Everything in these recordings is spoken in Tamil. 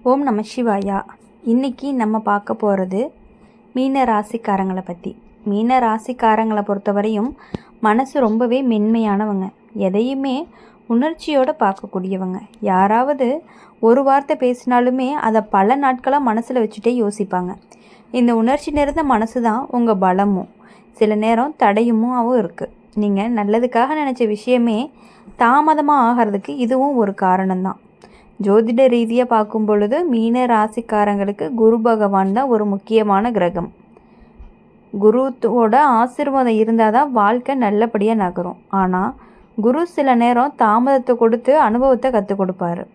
ஓம் நம சிவாயா. இன்றைக்கி நம்ம பார்க்க போகிறது மீன ராசிக்காரங்களை பற்றி. மீன ராசிக்காரங்களை பொறுத்தவரையும் மனசு ரொம்பவே மென்மையானவங்க. எதையுமே உணர்ச்சியோடு பார்க்கக்கூடியவங்க. யாராவது ஒரு வார்த்தை பேசினாலுமே அதை பல நாட்களாக மனசில் வச்சுட்டே யோசிப்பாங்க. இந்த உணர்ச்சி நிறைந்த மனசு தான் உங்கள் பலமும் சில நேரம் தடையுமாகவும் இருக்குது. நீங்கள் நல்லதுக்காக நினச்ச விஷயமே தாமதமாக ஆகிறதுக்கு இதுவும் ஒரு காரணம்தான். ஜோதிட ரீதியாக பார்க்கும் பொழுது மீன ராசிக்காரங்களுக்கு குரு பகவான் தான் ஒரு முக்கியமான கிரகம். குருவோட ஆசீர்வாதம் இருந்தால் தான் வாழ்க்கை நல்லபடியாக நகரும். ஆனால் குரு சில நேரம் தாமதத்தை கொடுத்து அனுபவத்தை கற்றுக் கொடுப்பாரு.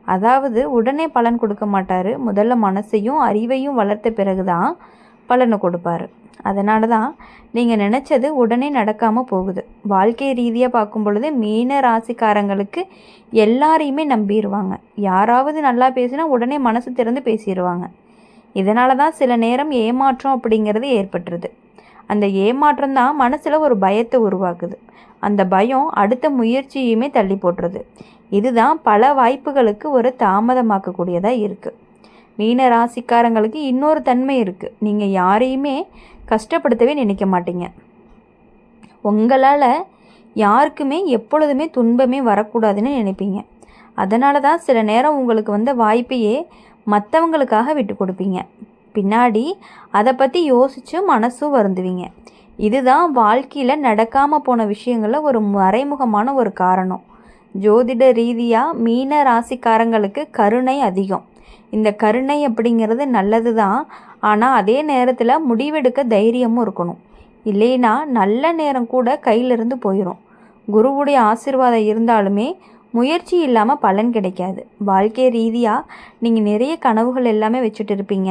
அதாவது உடனே பலன் கொடுக்க மாட்டார். முதல்ல மனசையும் அறிவையும் வளர்த்த பிறகு தான் பலனை கொடுப்பாரு. அதனால தான் நீங்கள் நினச்சது உடனே நடக்காமல் போகுது. வாழ்க்கை ரீதியாக பார்க்கும் பொழுது மீன ராசிக்காரங்களுக்கு எல்லாரையுமே நம்பிடுவாங்க. யாராவது நல்லா பேசினா உடனே மனசு திறந்து பேசிடுவாங்க. இதனால தான் சில நேரம் ஏமாற்றம் அப்படிங்கிறது ஏற்பட்டுருது. அந்த ஏமாற்றம் தான் மனசில் ஒரு பயத்தை உருவாக்குது. அந்த பயம் அடுத்த முயற்சியுமே தள்ளி போட்டுருது. இதுதான் பல வாய்ப்புகளுக்கு ஒரு தாமதமாக்கக்கூடியதாக இருக்குது. மீன ராசிக்காரங்களுக்கு இன்னொரு தன்மை இருக்குது. நீங்கள் யாரையுமே கஷ்டப்படுத்தவே நினைக்க மாட்டீங்க. உங்களால் யாருக்குமே எப்பொழுதுமே துன்பமே வரக்கூடாதுன்னு நினைப்பீங்க. அதனால தான் சில நேரம் உங்களுக்கு வந்த வாய்ப்பையே மற்றவங்களுக்காக விட்டு கொடுப்பீங்க. பின்னாடி அதை பற்றி யோசித்து மனசும் வருந்துவீங்க. இதுதான் வாழ்க்கையில் நடக்காமல் போன விஷயங்களில் ஒரு மறைமுகமான ஒரு காரணம். ஜோதிட ரீதியாக மீன ராசிக்காரங்களுக்கு கருணை அதிகம். இந்த கருணை அப்படிங்கிறது நல்லது தான். ஆனால் அதே நேரத்தில் முடிவெடுக்க தைரியமும் இருக்கணும். இல்லைன்னா நல்ல நேரம் கூட கையிலிருந்து போயிடும். குருவுடைய ஆசீர்வாதம் இருந்தாலுமே முயற்சி இல்லாமல் பலன் கிடைக்காது. வாழ்க்கை ரீதியாக நீங்கள் நிறைய கனவுகள் எல்லாமே வச்சுட்டு இருப்பீங்க.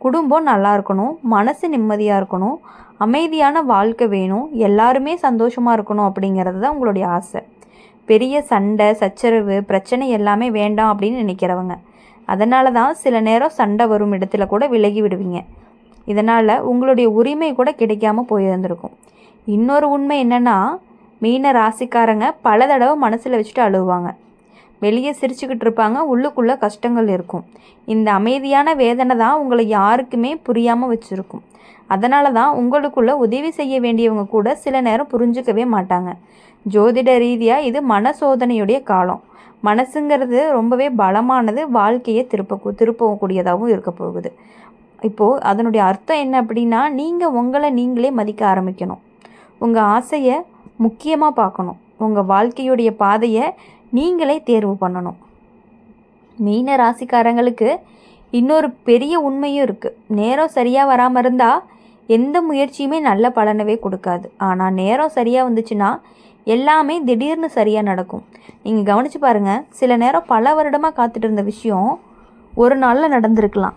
குடும்பம் நல்லா இருக்கணும், மனசு நிம்மதியாக இருக்கணும், அமைதியான வாழ்க்கை வேணும், எல்லாருமே சந்தோஷமாக இருக்கணும் அப்படிங்கிறது தான் உங்களுடைய ஆசை. பெரிய சண்டை சச்சரவு பிரச்சனை எல்லாமே வேண்டாம் அப்படின்னு நினைக்கிறவங்க. அதனால தான் சில நேரம் சண்டை வரும் இடத்துல கூட விலகி விடுவீங்க. இதனால் உங்களுடைய உரிமை கூட கிடைக்காம போயிருந்திருக்கும். இன்னொரு உண்மை என்னென்னா, மீன ராசிக்காரங்க பல தடவை மனசில் வச்சுட்டு அழுவாங்க. வெளியே சிரிச்சுக்கிட்டு இருப்பாங்க, உள்ளுக்குள்ளே கஷ்டங்கள் இருக்கும். இந்த அமைதியான வேதனை தான் உங்களை யாருக்குமே புரியாமல் வச்சுருக்கும். அதனால தான் உங்களுக்குள்ளே உதவி செய்ய வேண்டியவங்க கூட சில நேரம் புரிஞ்சுக்கவே மாட்டாங்க. ஜோதிட ரீதியாக இது மன சோதனையுடைய காலம். மனசுங்கிறது ரொம்பவே பலமானது. வாழ்க்கையை திருப்பக்கூடியதாகவும் இருக்க போகுது. இப்போது அதனுடைய அர்த்தம் என்ன அப்படின்னா, நீங்கள் உங்களை நீங்களே மதிக்க ஆரம்பிக்கணும். உங்கள் ஆசையை முக்கியமாக பார்க்கணும். உங்கள் வாழ்க்கையுடைய பாதையை நீங்களே தேர்வு பண்ணணும். மீன ராசிக்காரங்களுக்கு இன்னொரு பெரிய உண்மையும் இருக்குது. நேரம் சரியாக வராமல் இருந்தால் எந்த முயற்சியுமே நல்ல பலனவே கொடுக்காது. ஆனால் நேரம் சரியாக வந்துச்சுன்னா எல்லாமே திடீர்னு சரியாக நடக்கும். நீங்கள் கவனித்து பாருங்கள். சில நேரம் பல வருடமாக காத்துட்டு இருந்த விஷயம் ஒரு நாளில் நடந்திருக்கலாம்.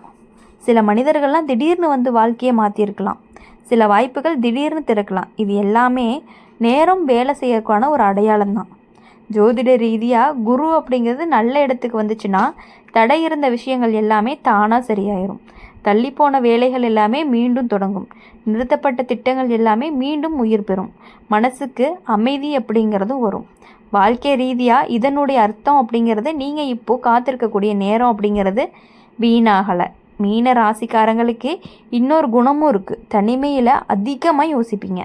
சில மனிதர்கள்லாம் திடீர்னு வந்து வாழ்க்கையை மாற்றிருக்கலாம். சில வாய்ப்புகள் திடீர்னு திறக்கலாம். இது எல்லாமே நேரம் வேலை செய்யறதுக்கான ஒரு அடையாளம் தான். ஜோதிட ரீதியாக குரு அப்படிங்கிறது நல்ல இடத்துக்கு வந்துச்சுன்னா தடை இருந்த விஷயங்கள் எல்லாமே தானாக சரியாயிரும். தள்ளிப்போன வேலைகள் எல்லாமே மீண்டும் தொடங்கும். நிறுத்தப்பட்ட திட்டங்கள் எல்லாமே மீண்டும் உயிர் பெறும். மனசுக்கு அமைதி அப்படிங்கிறதும் வரும். வாழ்க்கை ரீதியாக இதனுடைய அர்த்தம் அப்படிங்கிறது நீங்கள் இப்போது காத்திருக்கக்கூடிய நேரம் அப்படிங்கிறது வீணாகலை. மீன ராசிக்காரங்களுக்கு இன்னொரு குணமும் இருக்குது. தனிமையில் அதிகமாக யோசிப்பீங்க.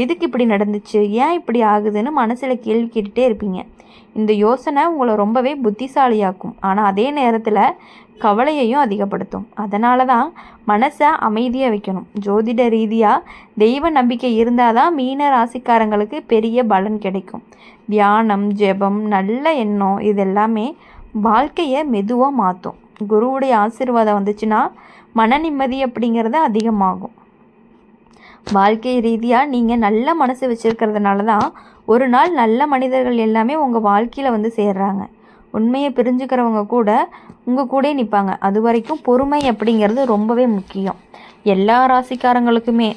எதுக்கு இப்படி நடந்துச்சு, ஏன் இப்படி ஆகுதுன்னு மனசில் கேள்வி கேட்டுகிட்டே இருப்பீங்க. இந்த யோசனை உங்களை ரொம்பவே புத்திசாலியாக்கும். ஆனால் அதே நேரத்தில் கவலையையும் அதிகப்படுத்தும். அதனால தான் மனசை அமைதியாக வைக்கணும். ஜோதிட ரீதியாக தெய்வ நம்பிக்கை இருந்தால் தான் மீன ராசிக்காரங்களுக்கு பெரிய பலன் கிடைக்கும். தியானம், ஜெபம், நல்ல எண்ணம் இதெல்லாமே வாழ்க்கையை மெதுவாக மாற்றும். குருவுடைய ஆசீர்வாதம் வந்துச்சுன்னா மன நிம்மதி அப்படிங்கிறது அதிகமாகும். வாழ்க்கை ரீதியாக நீங்கள் நல்ல மனசு வச்சுருக்கிறதுனால தான் ஒரு நாள் நல்ல மனிதர்கள் எல்லாமே உங்கள் வாழ்க்கையில் வந்து சேர்றாங்க. உண்மையை பிரிஞ்சுக்கிறவங்க கூட உங்கள் கூட நிற்பாங்க. அது வரைக்கும் பொறுமை அப்படிங்கிறது ரொம்பவே முக்கியம். எல்லா ராசிக்காரங்களுக்குமே,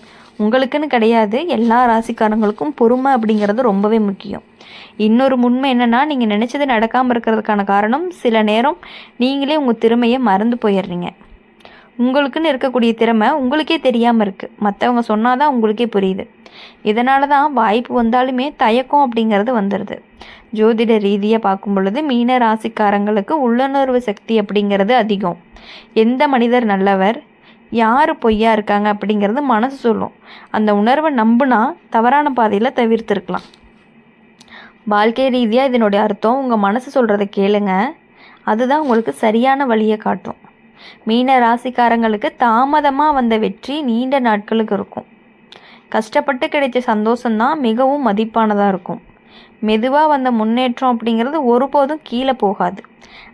உங்களுக்குன்னு கிடையாது, எல்லா ராசிக்காரங்களுக்கும் பொறுமை அப்படிங்கிறது ரொம்பவே முக்கியம். இன்னொரு உண்மை என்னென்னா, நீங்கள் நினச்சது நடக்காமல் இருக்கிறதுக்கான காரணம் சில நேரம் நீங்களே உங்கள் திறமையை மறந்து போயிடுறீங்க. உங்களுக்குன்னு இருக்கக்கூடிய திறமை உங்களுக்கே தெரியாமல் இருக்குது, மற்றவங்க சொன்னால் தான் உங்களுக்கே புரியுது. இதனால தான் வாய்ப்பு வந்தாலுமே தயக்கம் அப்படிங்கிறது வந்துடுது. ஜோதிட ரீதியாக பார்க்கும் பொழுது மீன ராசிக்காரங்களுக்கு உள்ளுணர்வு சக்தி அப்படிங்கிறது அதிகம். எந்த மனிதர் நல்லவர், யார் பொய்யா இருக்காங்க அப்படிங்கிறது மனசு சொல்லும். அந்த உணர்வை நம்புனா தவறான பாதையில் தவிர்த்துருக்கலாம். வாழ்க்கை ரீதியாக இதனுடைய அர்த்தம் உங்கள் மனசு சொல்கிறத கேளுங்க, அதுதான் உங்களுக்கு சரியான வழியை காட்டும். மீன ராசிக்காரங்களுக்கு தாமதமாக வந்த வெற்றி நீண்ட நாட்களுக்கு இருக்கும். கஷ்டப்பட்டு கிடைச்ச சந்தோஷம்தான் மிகவும் மதிப்பானதாக இருக்கும். மெதுவாக வந்த முன்னேற்றம் அப்படிங்கிறது ஒருபோதும் கீழே போகாது.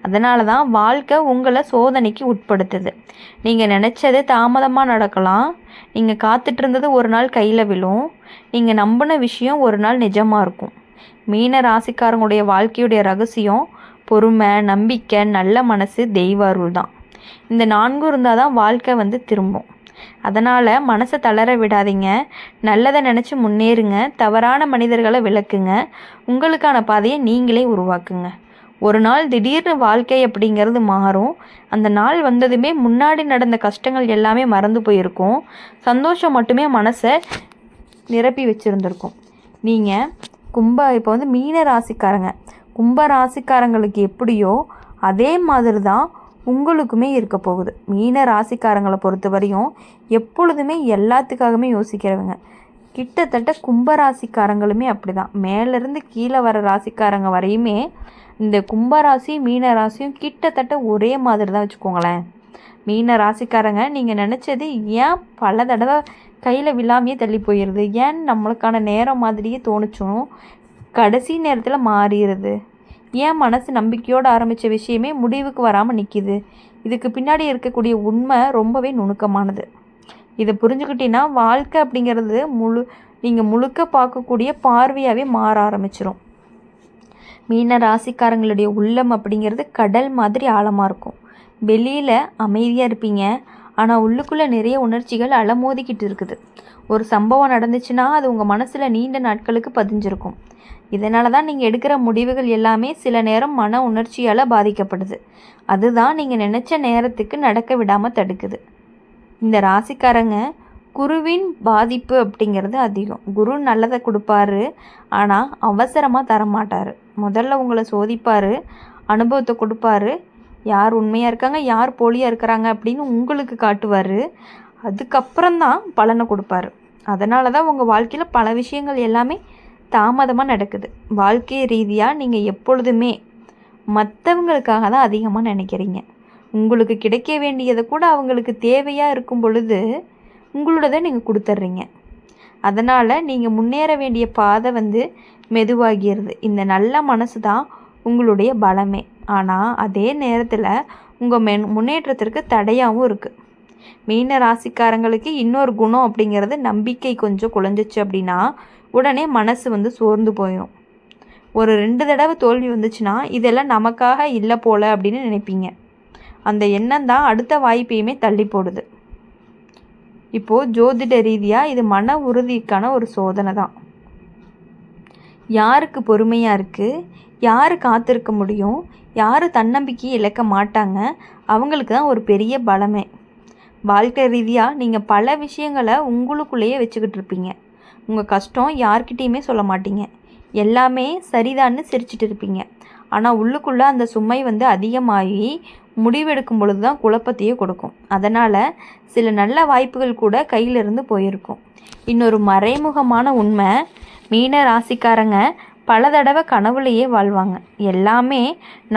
அதனால தான் வாழ்க்கை உங்களை சோதனைக்கு உட்படுத்துது. நீங்கள் நினச்சது தாமதமாக நடக்கலாம், நீங்கள் காத்துட்டு இருந்தது ஒரு நாள் கையில் விழும், நீங்கள் நம்பின விஷயம் ஒரு நாள் நிஜமாக இருக்கும். மீன ராசிக்காரங்களுடைய வாழ்க்கையுடைய ரகசியம் பொறுமை, நம்பிக்கை, நல்ல மனசு, தெய்வ அருள் தான். இந்த 4 இருந்தால் தான் வாழ்க்கை திரும்பும். அதனால் மனசை தளர விடாதீங்க, நல்லதை நினச்சி முன்னேறுங்க, தவறான மனிதர்களை விலக்குங்க, உங்களுக்கான பாதையை நீங்களே உருவாக்குங்க. ஒரு நாள் திடீர்னு வாழ்க்கை அப்படிங்கிறது மாறும். அந்த நாள் வந்ததுமே முன்னாடி நடந்த கஷ்டங்கள் எல்லாமே மறந்து போயிருக்கும், சந்தோஷம் மட்டுமே மனசை நிரப்பி வச்சுருந்துருக்கும். நீங்கள் இப்போ மீன ராசிக்காரங்க, கும்ப ராசிக்காரங்களுக்கு எப்படியோ அதே மாதிரி தான் உங்களுக்குமே இருக்க போகுது. மீன ராசிக்காரங்களை பொறுத்த வரையும் எப்பொழுதுமே எல்லாத்துக்காகவுமே யோசிக்கிறவங்க. கிட்டத்தட்ட கும்ப ராசிக்காரங்களுமே அப்படி தான். மேலேருந்து கீழே வர ராசிக்காரங்க வரையுமே இந்த கும்பராசி மீன ராசியும் கிட்டத்தட்ட ஒரே மாதிரி தான் வச்சுக்கோங்களேன். மீன ராசிக்காரங்க நீங்கள் நினச்சது ஏன் பல தடவை கையில் விழாமையே தள்ளி போயிடுது, ஏன் நம்மளுக்கான நேரம் மாதிரியே தோணுச்சும் கடைசி நேரத்தில் மாறிடுது, ஏன் மனசு நம்பிக்கையோடு ஆரம்பித்த விஷயமே முடிவுக்கு வராமல் நிற்கிது, இதுக்கு பின்னாடி இருக்கக்கூடிய உண்மை ரொம்பவே நுணுக்கமானது. இதை புரிஞ்சுக்கிட்டீங்கன்னா வாழ்க்கை அப்படிங்கிறது நீங்கள் முழுக்க பார்க்கக்கூடிய பார்வையாகவே மாற ஆரம்பிச்சிடும். மீன ராசிக்காரங்களுடைய உள்ளம் அப்படிங்கிறது கடல் மாதிரி ஆழமாக இருக்கும். வெளியில் அமைதியாக இருப்பீங்க, ஆனால் உள்ளுக்குள்ளே நிறைய உணர்ச்சிகள் அலமோதிக்கிட்டு இருக்குது. ஒரு சம்பவம் நடந்துச்சுன்னா அது உங்கள் மனசில் நீண்ட நாட்களுக்கு பதிஞ்சிருக்கும். இதனால தான் நீங்கள் எடுக்கிற முடிவுகள் எல்லாமே சில நேரம் மன உணர்ச்சியால் பாதிக்கப்படுது. அதுதான் நீங்கள் நினச்ச நேரத்துக்கு நடக்க விடாமல் தடுக்குது. இந்த ராசிக்காரங்க குருவின் பாதிப்பு அப்படிங்கிறது அதிகம். குரு நல்லதை கொடுப்பாரு, ஆனால் அவசரமாக தரமாட்டார். முதல்ல உங்களை சோதிப்பார், அனுபவத்தை கொடுப்பாரு, யார் உண்மையாக இருக்காங்க யார் போலியாக இருக்கிறாங்க அப்படின்னு உங்களுக்கு காட்டுவார். அதுக்கப்புறம்தான் பலனை கொடுப்பாரு. அதனால தான் உங்கள் வாழ்க்கையில் பல விஷயங்கள் எல்லாமே தாமதமாக நடக்குது. வாழ்க்கை ரீதியாக நீங்கள் எப்பொழுதுமே மற்றவங்களுக்காக தான் அதிகமாக நினைக்கிறீங்க. உங்களுக்கு கிடைக்க வேண்டியதை கூட அவங்களுக்கு தேவையாக இருக்கும் பொழுது உங்களோடதை நீங்கள் கொடுத்துட்றீங்க. அதனால் நீங்கள் முன்னேற வேண்டிய பாதை மெதுவாகிறது. இந்த நல்ல மனசு தான் உங்களுடைய பலமே. ஆனால் அதே நேரத்தில் உங்கள் முன்னேற்றத்திற்கு தடையாகவும் இருக்குது. மீன ராசிக்காரங்களுக்கு இன்னொரு குணம் அப்படிங்கிறது நம்பிக்கை கொஞ்சம் குறைஞ்சிச்சு அப்படின்னா உடனே மனசு சோர்ந்து போயிடும். ஒரு 2 தடவை தோல்வி வந்துச்சுன்னா இதெல்லாம் நமக்காக இல்லை போல் அப்படின்னு நினைப்பீங்க. அந்த எண்ணம் தான் அடுத்த வாய்ப்பையுமே தள்ளி போடுது. இப்போது ஜோதிட ரீதியாக இது மன உறுதிக்கான ஒரு சோதனை தான். யாருக்கு பொறுமையாக இருக்குது, யார் காத்திருக்க முடியும், யார் தன்னம்பிக்கையை இழக்க மாட்டாங்க, அவங்களுக்கு தான் ஒரு பெரிய பலமே. வாழ்க்கை ரீதியாக நீங்கள் பல விஷயங்களை உங்களுக்குள்ளேயே வச்சுக்கிட்டு இருப்பீங்க. உங்கள் கஷ்டம் யார்கிட்டையுமே சொல்ல மாட்டீங்க, எல்லாமே சரிதான்னு சிரிச்சிட்டு இருப்பீங்க. ஆனால் உள்ளுக்குள்ளே அந்த சுமை அதிகமாகி முடிவெடுக்கும் பொழுது தான் குழப்பத்தையே கொடுக்கும். அதனால் சில நல்ல வாய்ப்புகள் கூட கையிலிருந்து போயிருக்கும். இன்னொரு மறைமுகமான உண்மை, மீன ராசிக்காரங்க பல தடவை கனவுலையே வாழ்வாங்க. எல்லாமே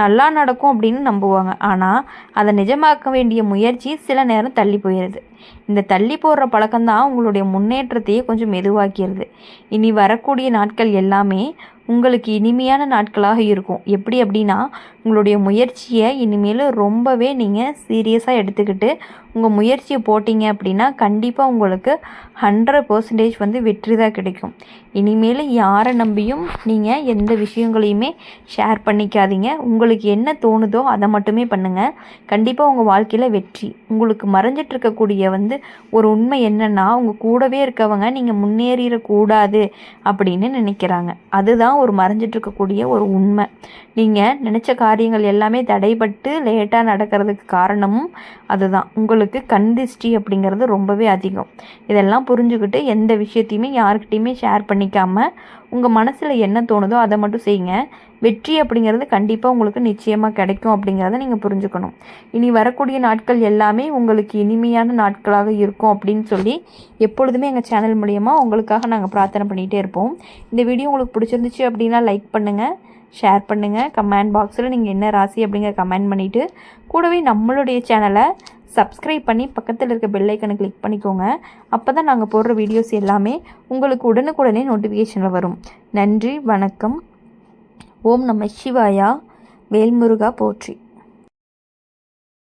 நல்லா நடக்கும் அப்படின்னு நம்புவாங்க. ஆனால் அதை நிஜமாக்க வேண்டிய முயற்சி சில நேரம் தள்ளி போயிடுது. இந்த தள்ளி போடுற பழக்கம்தான் உங்களுடைய முன்னேற்றத்தையே கொஞ்சம் மெதுவாக்கிறது. இனி வரக்கூடிய நாட்கள் எல்லாமே உங்களுக்கு இனிமையான நாட்களாக இருக்கும். எப்படி அப்படின்னா உங்களுடைய முயற்சியை இனிமேல் ரொம்பவே நீங்கள் சீரியஸாக எடுத்துக்கிட்டு உங்கள் முயற்சியை போட்டிங்க அப்படின்னா கண்டிப்பாக உங்களுக்கு 100% வெற்றி தான் கிடைக்கும். இனிமேல் யாரை நம்பியும் நீங்கள் எந்த விஷயங்களையுமே ஷேர் பண்ணிக்காதீங்க. உங்களுக்கு என்ன தோணுதோ அதை மட்டுமே பண்ணுங்கள். கண்டிப்பாக உங்கள் வாழ்க்கையில் வெற்றி. உங்களுக்கு மறைஞ்சிட்ருக்கக்கூடிய ஒரு உண்மை என்னென்னா உங்கள் கூடவே இருக்கவங்க நீங்கள் முன்னேறிடக்கூடாது அப்படின்னு நினைக்கிறாங்க. அதுதான் இதுதான் ஒரு மறைஞ்சிட்டு இருக்கக்கூடிய ஒரு உண்மை. நீங்கள் நினச்ச காரியங்கள் எல்லாமே தடைபட்டு லேட்டாக நடக்கிறதுக்கு காரணமும் அதுதான். உங்களுக்கு கண் திருஷ்டி அப்படிங்கிறது ரொம்பவே அதிகம். இதெல்லாம் புரிஞ்சுக்கிட்டு எந்த விஷயத்தையுமே யாருக்கிட்டையுமே ஷேர் பண்ணிக்காமல் உங்கள் மனசில் என்ன தோணுதோ அதை மட்டும் செய்யுங்க. வெற்றி அப்படிங்கிறது கண்டிப்பாக உங்களுக்கு நிச்சயமாக கிடைக்கும் அப்படிங்கிறத நீங்கள் புரிஞ்சுக்கணும். இனி வரக்கூடிய நாட்கள் எல்லாமே உங்களுக்கு இனிமையான நாட்களாக இருக்கும் அப்படின்னு சொல்லி எப்பொழுதுமே எங்கள் சேனல் மூலயமா உங்களுக்காக நாங்கள் பிரார்த்தனை பண்ணிகிட்டே இருப்போம். இந்த வீடியோ உங்களுக்கு பிடிச்சிருந்துச்சு அப்படின்னா லைக் பண்ணுங்கள், ஷேர் பண்ணுங்கள், கமெண்ட் பாக்ஸில் நீங்கள் என்ன ராசி அப்படிங்கிற கமெண்ட் பண்ணிவிட்டு கூடவே நம்மளுடைய சேனலை சப்ஸ்கிரைப் பண்ணி பக்கத்தில் இருக்க பெல் ஐக்கனை கிளிக் பண்ணிக்கோங்க. அப்போ தான் நாங்கள் போடுற வீடியோஸ் எல்லாமே உங்களுக்கு உடனுக்குடனே நோட்டிஃபிகேஷனில் வரும். நன்றி, வணக்கம். ஓம் நம சிவாயா. வேல்முருகா போற்றி.